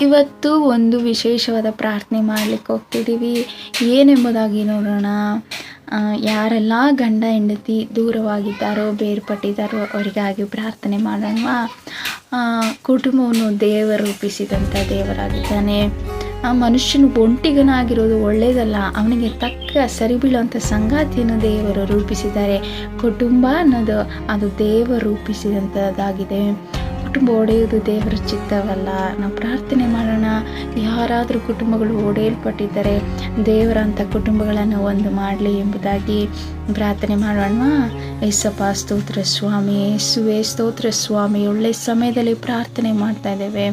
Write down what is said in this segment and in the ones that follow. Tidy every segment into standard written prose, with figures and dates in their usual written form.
ಇವತ್ತು ಒಂದು ವಿಶೇಷವಾದ ಪ್ರಾರ್ಥನೆ ಮಾಡಲಿಕ್ಕೆ ಹೋಗ್ತಿದ್ದೀವಿ. ಏನೆಂಬುದಾಗಿ ನೋಡೋಣ. ಯಾರೆಲ್ಲ ಗಂಡ ಹೆಂಡತಿ ದೂರವಾಗಿದ್ದಾರೋ, ಬೇರ್ಪಟ್ಟಿದ್ದಾರೋ ಅವರಿಗಾಗಿ ಪ್ರಾರ್ಥನೆ ಮಾಡೋಣ. ಕುಟುಂಬವನ್ನು ದೇವರು ರೂಪಿಸಿದಂಥ ದೇವರಾಗಿದ್ದಾನೆ. ಮನುಷ್ಯನು ಒಂಟಿಗನಾಗಿರೋದು ಒಳ್ಳೆಯದಲ್ಲ, ಅವನಿಗೆ ತಕ್ಕ ಸರಿ ಬೀಳುವಂಥ ಸಂಗಾತಿಯನ್ನು ದೇವರು ರೂಪಿಸಿದ್ದಾರೆ. ಕುಟುಂಬ ಅನ್ನೋದು ಅದು ದೇವರು ರೂಪಿಸಿದಂಥದ್ದಾಗಿದೆ. ಕುಟುಂಬ ಒಡೆಯುವುದು ದೇವರ ಚಿತ್ತವಲ್ಲ. ನಾವು ಪ್ರಾರ್ಥನೆ ಮಾಡೋಣ. ಯಾರಾದರೂ ಕುಟುಂಬಗಳು ಒಡೆಯಲ್ಪಟ್ಟಿದ್ದರೆ ದೇವರಂಥ ಕುಟುಂಬಗಳನ್ನು ಒಂದು ಮಾಡಲಿ ಎಂಬುದಾಗಿ ಪ್ರಾರ್ಥನೆ ಮಾಡೋಣ. ಏಸಪ್ಪ ಸ್ತೋತ್ರ ಸ್ವಾಮಿ, ಯೇಸುವೆ ಸ್ತೋತ್ರ ಸ್ವಾಮಿ. ಒಳ್ಳೆ ಸಮಯದಲ್ಲಿ ಪ್ರಾರ್ಥನೆ ಮಾಡ್ತಾ ಇದ್ದೇವೆ.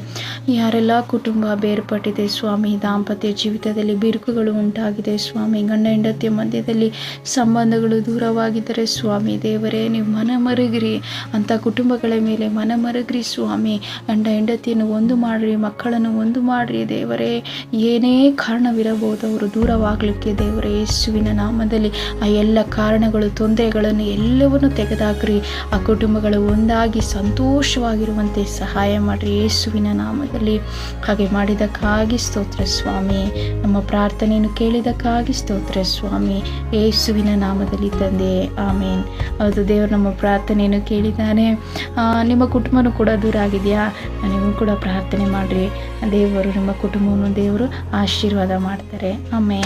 ಯಾರೆಲ್ಲ ಕುಟುಂಬ ಬೇರ್ಪಟ್ಟಿದೆ ಸ್ವಾಮಿ, ದಾಂಪತ್ಯ ಜೀವಿತದಲ್ಲಿ ಬಿರುಕುಗಳು ಉಂಟಾಗಿದೆ ಸ್ವಾಮಿ, ಗಂಡ ಹೆಂಡತಿಯ ಮಧ್ಯದಲ್ಲಿ ಸಂಬಂಧಗಳು ದೂರವಾಗಿದ್ದರೆ ಸ್ವಾಮಿ ದೇವರೇ ನೀವು ಮನಮರುಗಿರಿ. ಅಂಥ ಕುಟುಂಬಗಳ ಮೇಲೆ ಮನಮರುಗಿರಿ ಸ್ವಾಮಿ. ಗಂಡ ಹೆಂಡತಿಯನ್ನು ಒಂದು ಮಾಡಿರಿ, ಮಕ್ಕಳನ್ನು ಒಂದು ಮಾಡಿರಿ ದೇವರೇ. ಏನೇ ಕಾರಣವಿರಬಹುದು ಅವರು ದೂರವಾಗಲಿಕ್ಕೆ ದೇವರೇ, ಯೇಸುವಿನ ನಾಮದಲ್ಲಿ ಆ ಎಲ್ಲ ಕಾರಣಗಳು, ತೊಂದರೆಗಳನ್ನು ಎಲ್ಲವನ್ನು ತೆಗೆದಾಕ್ರಿ. ಆ ಕುಟುಂಬಗಳು ಒಂದಾಗಿ ಸಂತೋಷವಾಗಿರುವಂತೆ ಸಹಾಯ ಮಾಡಿರಿ ಯೇಸುವಿನ ನಾಮದಲ್ಲಿ. ಹಾಗೆ ಮಾಡಿದ್ದಕ್ಕಾಗಿ ಸ್ತೋತ್ರ ಸ್ವಾಮಿ. ನಮ್ಮ ಪ್ರಾರ್ಥನೆಯನ್ನು ಕೇಳಿದ್ದಕ್ಕಾಗಿ ಸ್ತೋತ್ರ ಸ್ವಾಮಿ, ಯೇಸುವಿನ ನಾಮದಲ್ಲಿ ತಂದೆ, ಆಮೇನ್. ಹೌದು, ದೇವರು ನಮ್ಮ ಪ್ರಾರ್ಥನೆಯನ್ನು ಕೇಳಿದ್ದಾನೆ. ನಿಮ್ಮ ಕುಟುಂಬನೂ ಕೂಡ ದೂರ ಆಗಿದೆಯಾ? ನೀವು ಕೂಡ ಪ್ರಾರ್ಥನೆ ಮಾಡಿರಿ. ದೇವರು ನಿಮ್ಮ ಕುಟುಂಬವನ್ನು ದೇವರು ಆಶೀರ್ವಾದ ಮಾಡ್ತಾರೆ. ಆಮೇನ್.